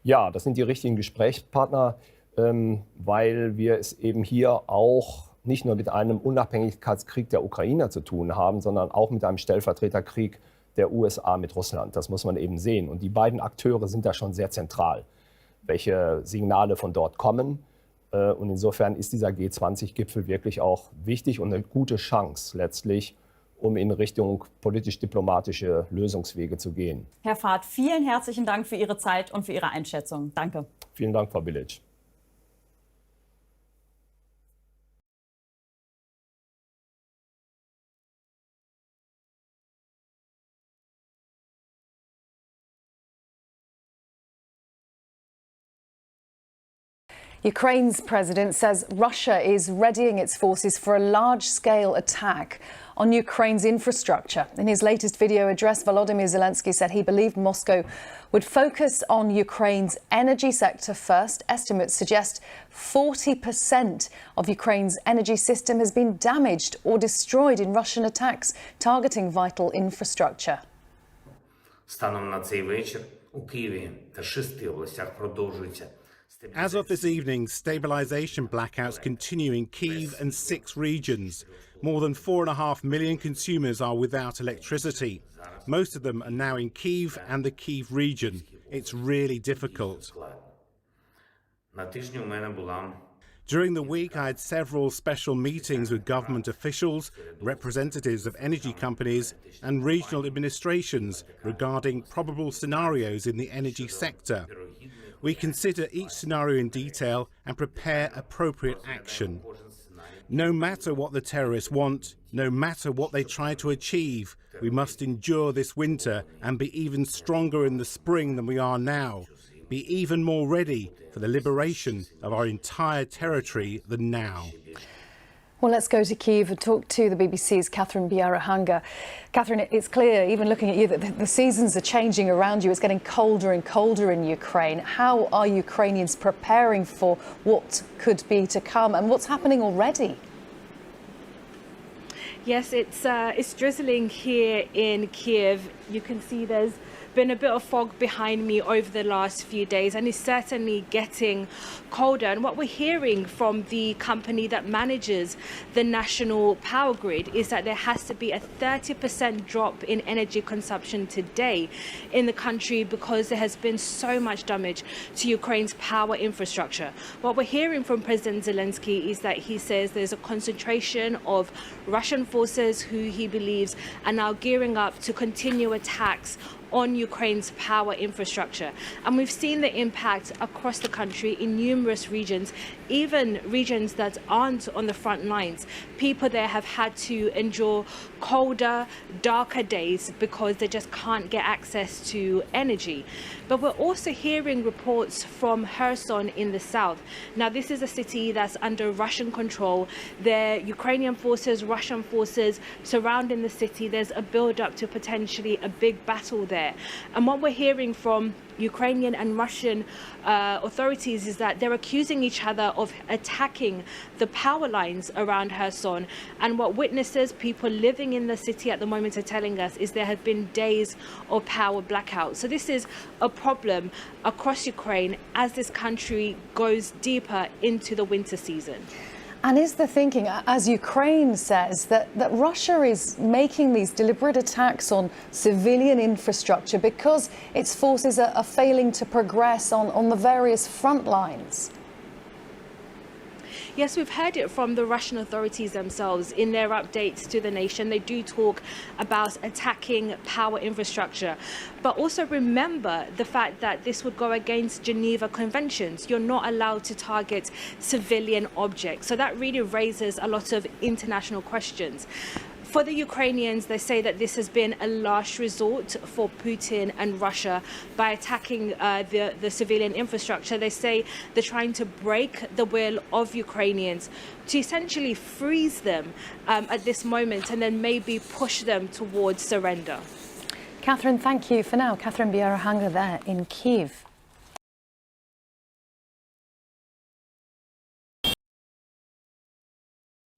Ja, das sind die richtigen Gesprächspartner, weil wir es eben hier auch nicht nur mit einem Unabhängigkeitskrieg der Ukrainer zu tun haben, sondern auch mit einem Stellvertreterkrieg der USA mit Russland. Das muss man eben sehen. Und die beiden Akteure sind da schon sehr zentral, welche Signale von dort kommen. Und insofern ist dieser G20-Gipfel wirklich auch wichtig und eine gute Chance letztlich, um in Richtung politisch-diplomatische Lösungswege zu gehen. Herr Fahrt, vielen herzlichen Dank für Ihre Zeit und für Ihre Einschätzung. Danke. Vielen Dank, Frau Bilic. Ukraine's president says Russia is readying its forces for a large-scale attack on Ukraine's infrastructure. In his latest video address, Volodymyr Zelensky said he believed Moscow would focus on Ukraine's energy sector first. Estimates suggest 40% of Ukraine's energy system has been damaged or destroyed in Russian attacks targeting vital infrastructure. Станом на цей вечір у Києві та 6 областях продовжується. As of this evening, stabilization blackouts continue in Kyiv and 6 regions. More than 4.5 million consumers are without electricity. Most of them are now in Kyiv and the Kyiv region. It's really difficult. During the week, I had several special meetings with government officials, representatives of energy companies and regional administrations regarding probable scenarios in the energy sector. We consider each scenario in detail and prepare appropriate action. No matter what the terrorists want, no matter what they try to achieve, we must endure this winter and be even stronger in the spring than we are now. Be even more ready for the liberation of our entire territory than now. Well, let's go to Kyiv and talk to the BBC's Catherine Byaruhanga. Catherine, it's clear, even looking at you, that the seasons are changing around you. It's getting colder and colder in Ukraine. How are Ukrainians preparing for what could be to come, and what's happening already? Yes, it's drizzling here in Kiev. You can see there's been a bit of fog behind me over the last few days, and it's certainly getting colder. And what we're hearing from the company that manages the national power grid is that there has to be a 30% drop in energy consumption today in the country because there has been so much damage to Ukraine's power infrastructure. What we're hearing from President Zelensky is that he says there's a concentration of Russian forces who he believes are now gearing up to continue attacks on Ukraine's power infrastructure. And we've seen the impact across the country in numerous regions, even regions that aren't on the front lines. People there have had to endure colder, darker days because they just can't get access to energy. But we're also hearing reports from Kherson in the south. Now, this is a city that's under Russian control. There are Ukrainian forces, Russian forces surrounding the city. There's a build-up to potentially a big battle there. And what we're hearing from Ukrainian and Russian authorities is that they're accusing each other of attacking the power lines around Kherson. And what witnesses, people living in the city at the moment, are telling us is there have been days of power blackout. So this is a problem across Ukraine as this country goes deeper into the winter season. And is the thinking, as Ukraine says, that Russia is making these deliberate attacks on civilian infrastructure because its forces are failing to progress on the various front lines? Yes, we've heard it from the Russian authorities themselves in their updates to the nation. They do talk about attacking power infrastructure. But also remember the fact that this would go against Geneva Conventions. You're not allowed to target civilian objects. So that really raises a lot of international questions. For the Ukrainians, they say that this has been a last resort for Putin and Russia by attacking the civilian infrastructure. They say they're trying to break the will of Ukrainians to essentially freeze them at this moment and then maybe push them towards surrender. Catherine, thank you for now. Catherine Byaruhanga there in Kyiv.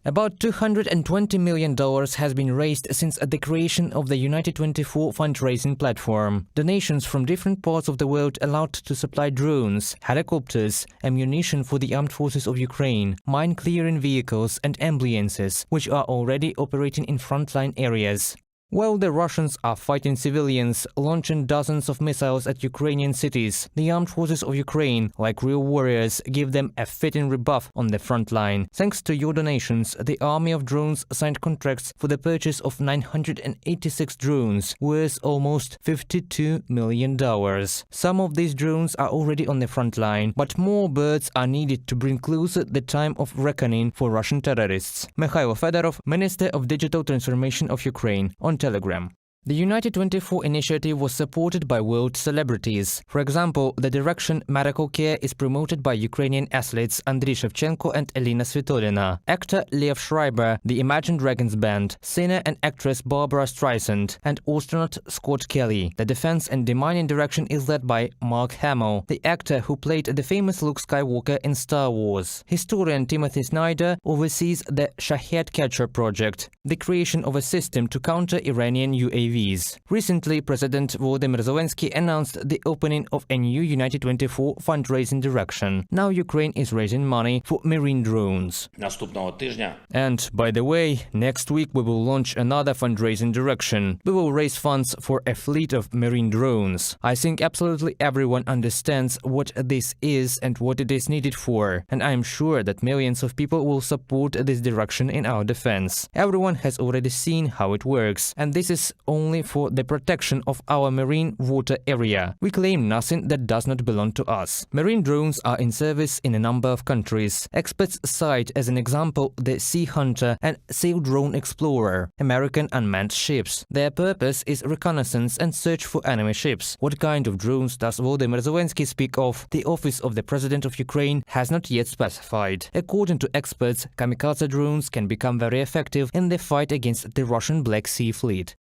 About $220 million has been raised since the creation of the United 24 fundraising platform. Donations from different parts of the world allowed to supply drones, helicopters, ammunition for the armed forces of Ukraine, mine-clearing vehicles and ambulances, which are already operating in frontline areas. While the Russians are fighting civilians, launching dozens of missiles at Ukrainian cities, the armed forces of Ukraine, like real warriors, give them a fitting rebuff on the front line. Thanks to your donations, the Army of Drones signed contracts for the purchase of 986 drones, worth almost $52 million. Some of these drones are already on the front line, but more birds are needed to bring closer the time of reckoning for Russian terrorists. Mikhailo Fedorov, Minister of Digital Transformation of Ukraine, on Telegram. The United 24 initiative was supported by world celebrities. For example, the direction Medical Care is promoted by Ukrainian athletes Andriy Shevchenko and Elina Svitolina, actor Lev Schreiber, the Imagine Dragons band, singer and actress Barbara Streisand, and astronaut Scott Kelly. The defense and demining direction is led by Mark Hamill, the actor who played the famous Luke Skywalker in Star Wars. Historian Timothy Snyder oversees the Shahed Catcher project, the creation of a system to counter Iranian UAVs. Recently, President Volodymyr Zelensky announced the opening of a new United 24 fundraising direction. Now Ukraine is raising money for marine drones. And, by the way, next week we will launch another fundraising direction. We will raise funds for a fleet of marine drones. I think absolutely everyone understands what this is and what it is needed for, and I am sure that millions of people will support this direction in our defense. Everyone has already seen how it works, and this is only for the protection of our marine water area. We claim nothing that does not belong to us. Marine drones are in service in a number of countries. Experts cite as an example the Sea Hunter and Sail Drone Explorer, American unmanned ships. Their purpose is reconnaissance and search for enemy ships. What kind of drones does Volodymyr Zelensky speak of? The office of the President of Ukraine has not yet specified. According to experts, kamikaze drones can become very effective in the fight against the Russian Black Sea Fleet.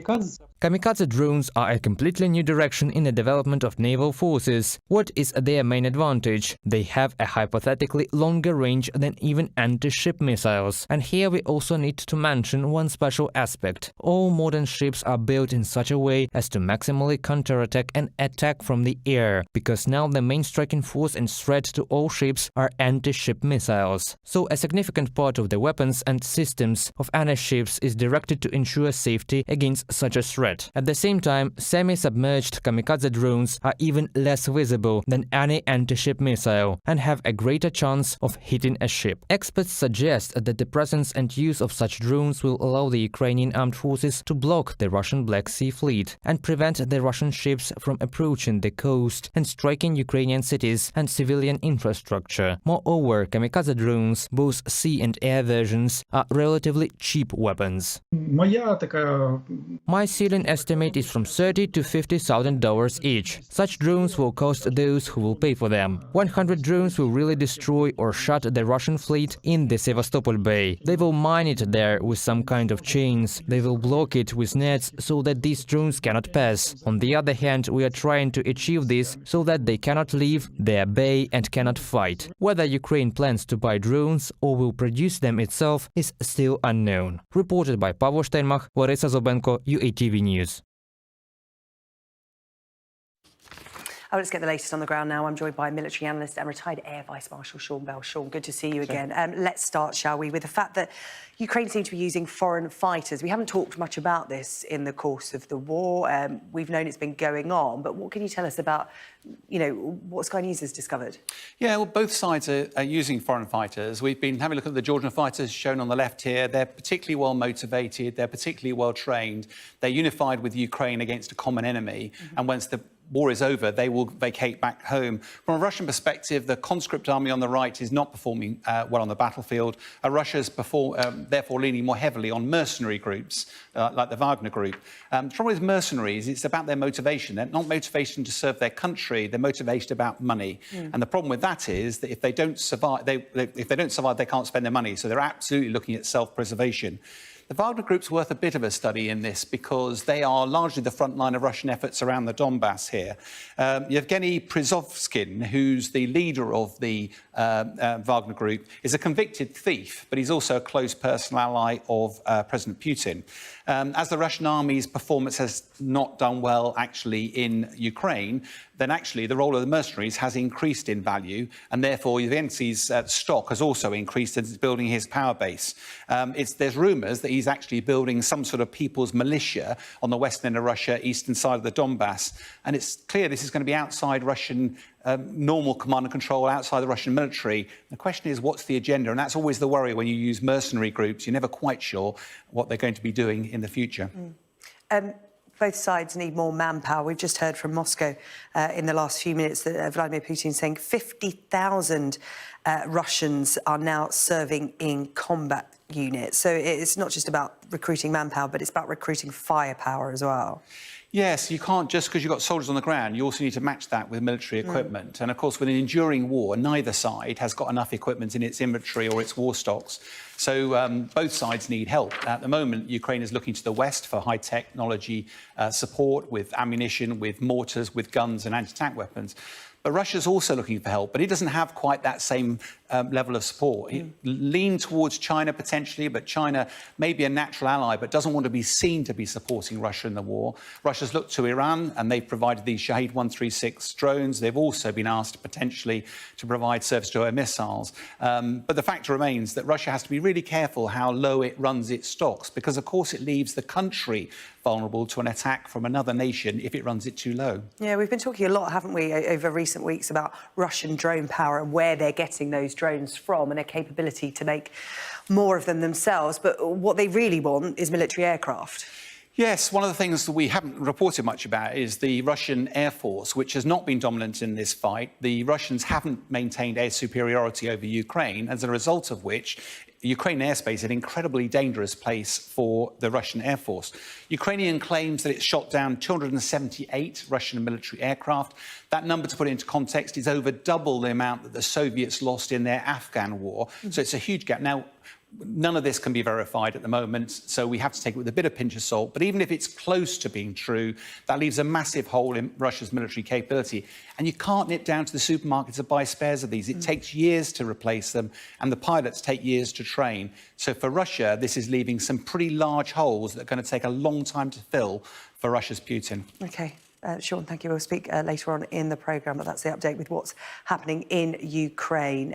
Kamikaze drones are a completely new direction in the development of naval forces. What is their main advantage? They have a hypothetically longer range than even anti-ship missiles. And here we also need to mention one special aspect. All modern ships are built in such a way as to maximally counterattack an attack from the air, because now the main striking force and threat to all ships are anti-ship missiles. So a significant part of the weapons and systems of any ships is directed to ensure safety against such a threat. At the same time, semi-submerged kamikaze drones are even less visible than any anti-ship missile and have a greater chance of hitting a ship. Experts suggest that the presence and use of such drones will allow the Ukrainian armed forces to block the Russian Black Sea Fleet and prevent the Russian ships from approaching the coast and striking Ukrainian cities and civilian infrastructure. Moreover, kamikaze drones, both sea and air versions, are relatively cheap weapons. My ceiling estimate is from $30,000 to $50,000 each. Such drones will cost those who will pay for them. 100 drones will really destroy or shut the Russian fleet in the Sevastopol Bay. They will mine it there with some kind of chains. They will block it with nets so that these drones cannot pass. On the other hand, we are trying to achieve this so that they cannot leave their bay and cannot fight. Whether Ukraine plans to buy drones or will produce them itself is still unknown. Reported by Pavel Steinmach, Larisa Zobenko, UATV News. Let's get the latest on the ground now. I'm joined by military analyst and retired Air Vice Marshal Sean Bell. Sean, good to see you again. Let's start, shall we, with the fact that Ukraine seems to be using foreign fighters. We haven't talked much about this in the course of the war. We've known it's been going on, but what can you tell us about, what Sky News has discovered? Yeah, well, both sides are using foreign fighters. We've been having a look at the Georgian fighters shown on the left here. They're particularly well motivated. They're particularly well trained. They're unified with Ukraine against a common enemy. And once the war is over, they will vacate back home. From a Russian perspective, the conscript army on the right is not performing well on the battlefield. Russia's therefore leaning more heavily on mercenary groups, like the Wagner group. The trouble with mercenaries, it's about their motivation. They're not motivation to serve their country, they're motivated about money. And the problem with that is that if they don't survive, they can't spend their money. So they're absolutely looking at self-preservation. The Wagner Group's worth a bit of a study in this because they are largely the front line of Russian efforts around the Donbas here. Yevgeny Prizovskin, who's the leader of the Wagner Group, is a convicted thief, but he's also a close personal ally of President Putin. As the Russian army's performance has not done well, actually, in Ukraine, then actually the role of the mercenaries has increased in value, and therefore Zelensky's stock has also increased as it's building his power base. There's rumours that he's actually building some sort of people's militia on the western end of Russia, eastern side of the Donbas, and it's clear this is going to be outside Russian normal command and control, outside the Russian military. The question is, what's the agenda? And that's always the worry when you use mercenary groups. You're never quite sure what they're going to be doing in the future. Both sides need more manpower. We've just heard from Moscow in the last few minutes that Vladimir Putin saying 50,000 Russians are now serving in combat units. So it's not just about recruiting manpower, but it's about recruiting firepower as well. Yes, you can't just because you've got soldiers on the ground, you also need to match that with military equipment. And of course, with an enduring war, neither side has got enough equipment in its inventory or its war stocks. So both sides need help. At the moment, Ukraine is looking to the West for high technology support with ammunition, with mortars, with guns and anti-tank weapons. But Russia's also looking for help, but it doesn't have quite that same level of support. It leans towards China potentially, but China may be a natural ally, but doesn't want to be seen to be supporting Russia in the war. Russia's looked to Iran, and they've provided these Shahed 136 drones. They've also been asked potentially to provide surface-to-air missiles. But the fact remains that Russia has to be really careful how low it runs its stocks, because, of course, it leaves the country vulnerable to an attack from another nation if it runs it too low. Yeah, we've been talking a lot, haven't we, over recent weeks about Russian drone power and where they're getting those drones from and their capability to make more of them themselves. But what they really want is military aircraft. Yes, one of the things that we haven't reported much about is the Russian Air Force, which has not been dominant in this fight. The Russians haven't maintained air superiority over Ukraine, as a result of which Ukrainian airspace is an incredibly dangerous place for the Russian Air Force. Ukrainian claims that it's shot down 278 Russian military aircraft. That number, to put it into context, is over double the amount that the Soviets lost in their Afghan war. So it's a huge gap. Now, None of this can be verified at the moment, so we have to take it with a bit of pinch of salt. But even if it's close to being true, that leaves a massive hole in Russia's military capability. And you can't nip down to the supermarket to buy spares of these. It takes years to replace them, and the pilots take years to train. So for Russia, this is leaving some pretty large holes that are going to take a long time to fill for Russia's Putin. OK. Sean, thank you. We'll speak later on in the programme, but that's the update with what's happening in Ukraine.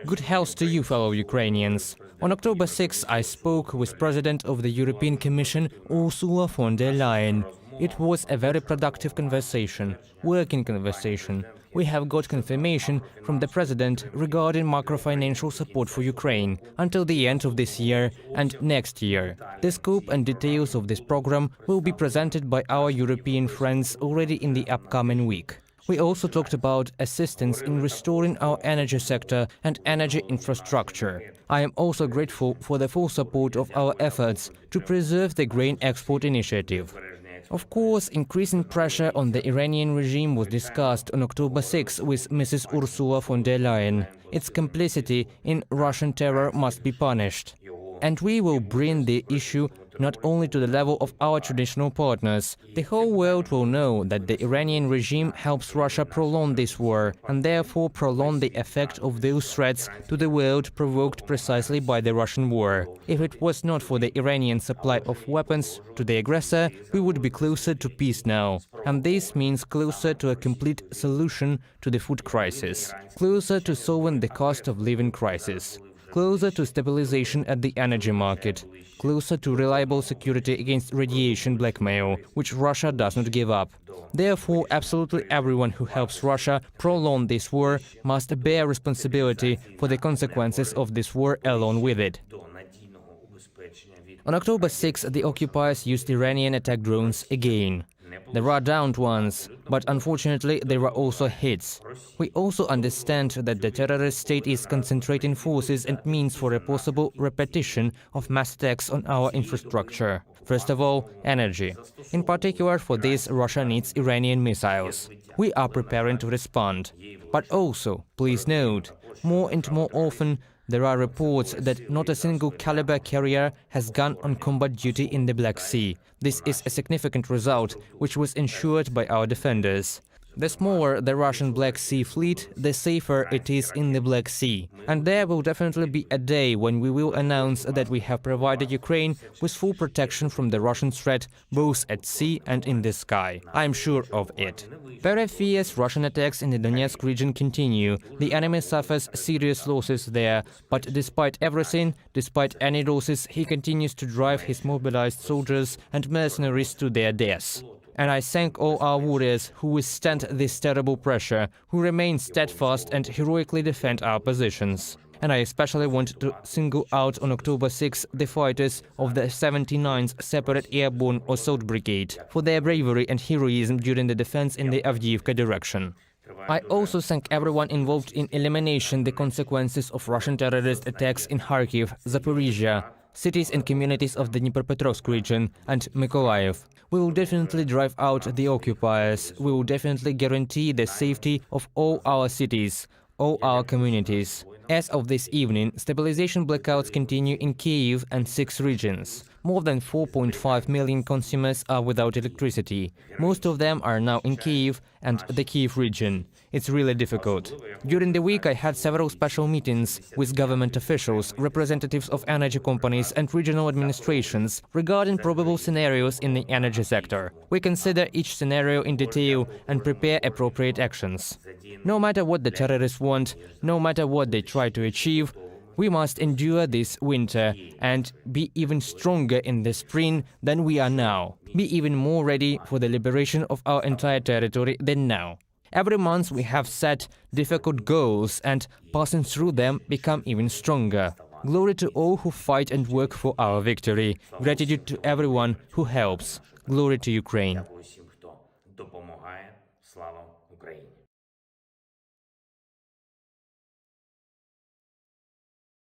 Good health to you, fellow Ukrainians. On October 6, I spoke with President of the European Commission, Ursula von der Leyen. It was a very productive conversation, working conversation. We have got confirmation from the President regarding macro-financial support for Ukraine until the end of this year and next year. The scope and details of this program will be presented by our European friends already in the upcoming week. We also talked about assistance in restoring our energy sector and energy infrastructure. I am also grateful for the full support of our efforts to preserve the grain export initiative. Of course, increasing pressure on the Iranian regime was discussed on October 6 with Mrs. Ursula von der Leyen. Its complicity in Russian terror must be punished. And we will bring the issue not only to the level of our traditional partners. The whole world will know that the Iranian regime helps Russia prolong this war and therefore prolong the effect of those threats to the world provoked precisely by the Russian war. If it was not for the Iranian supply of weapons to the aggressor, we would be closer to peace now. And this means closer to a complete solution to the food crisis, closer to solving the cost of living crisis, closer to stabilization at the energy market, closer to reliable security against radiation blackmail, which Russia does not give up. Therefore, absolutely everyone who helps Russia prolong this war must bear responsibility for the consequences of this war along with it. On October 6, the occupiers used Iranian attack drones again. There are downed ones, but unfortunately there are also hits. We also understand that the terrorist state is concentrating forces and means for a possible repetition of mass attacks on our infrastructure. First of all, energy. In particular, for this, Russia needs Iranian missiles. We are preparing to respond. But also, please note, more and more often, there are reports that not a single caliber carrier has gone on combat duty in the Black Sea. This is a significant result, which was ensured by our defenders. The smaller the Russian Black Sea fleet, the safer it is in the Black Sea. And there will definitely be a day when we will announce that we have provided Ukraine with full protection from the Russian threat, both at sea and in the sky. I am sure of it. Very fierce Russian attacks in the Donetsk region continue. The enemy suffers serious losses there, but despite everything, despite any losses, he continues to drive his mobilized soldiers and mercenaries to their deaths. And I thank all our warriors who withstand this terrible pressure, who remain steadfast and heroically defend our positions. And I especially want to single out on October 6 the fighters of the 79th Separate Airborne Assault Brigade for their bravery and heroism during the defense in the Avdiivka direction. I also thank everyone involved in eliminating the consequences of Russian terrorist attacks in Kharkiv, Zaporizhia, cities and communities of the Dnipropetrovsk region, and Mykolaiv. We will definitely drive out the occupiers. We will definitely guarantee the safety of all our cities, all our communities. As of this evening, stabilization blackouts continue in Kyiv and 6 regions. More than 4.5 million consumers are without electricity. Most of them are now in Kyiv and the Kyiv region. It's really difficult. During the week, I had several special meetings with government officials, representatives of energy companies and regional administrations regarding probable scenarios in the energy sector. We consider each scenario in detail and prepare appropriate actions. No matter what the terrorists want, no matter what they try to achieve, we must endure this winter and be even stronger in the spring than we are now. Be even more ready for the liberation of our entire territory than now. Every month we have set difficult goals and passing through them become even stronger. Glory to all who fight and work for our victory. Gratitude to everyone who helps. Glory to Ukraine.